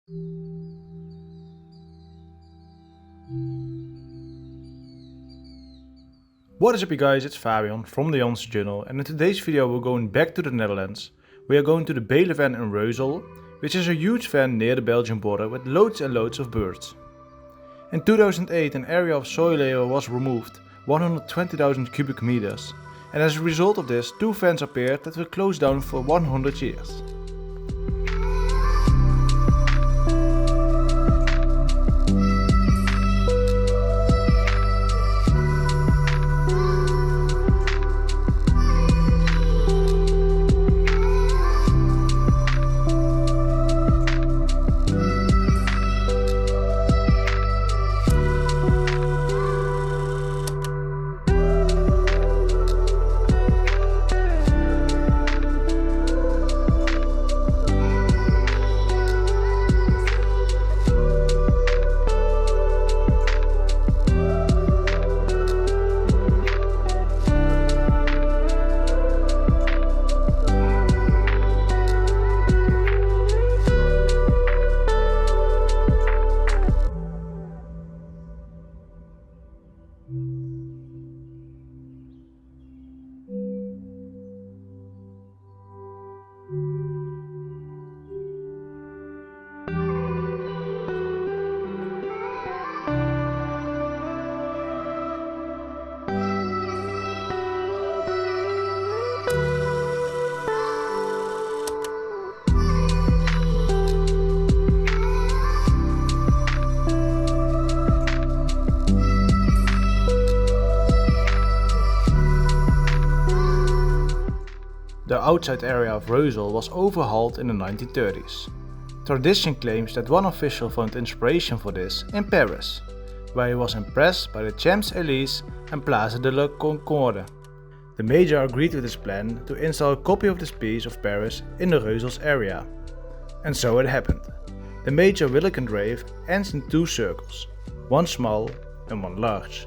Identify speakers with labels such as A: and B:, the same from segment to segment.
A: What is up you guys, it's Fabian from the Jansen Journal, and in today's video we're going back to the Netherlands. We are going to the Bele-Ven in Reusel, which is a huge fen near the Belgian border with loads and loads of birds. In 2008 an area of soil layer was removed, 120,000 cubic meters, and as a result of this 2 fens appeared that were closed down for 100 years. The outside area of Reusel was overhauled in the 1930s. Tradition claims that one official found inspiration for this in Paris, where he was impressed by the Champs Elysees and Place de la Concorde. The Major agreed with his plan to install a copy of this piece of Paris in the Reusel's area. And so it happened. The Major will engrave ends in 2 circles, one small and one large.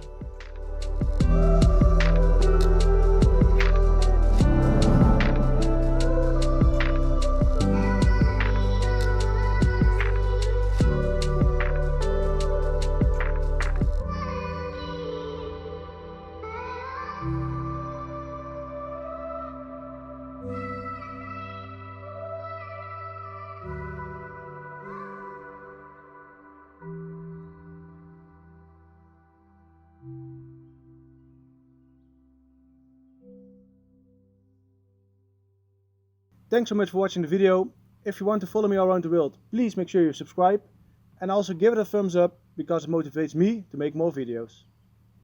B: Thanks so much for watching the video. If you want to follow me around the world, please make sure you subscribe and also give it a thumbs up because it motivates me to make more videos.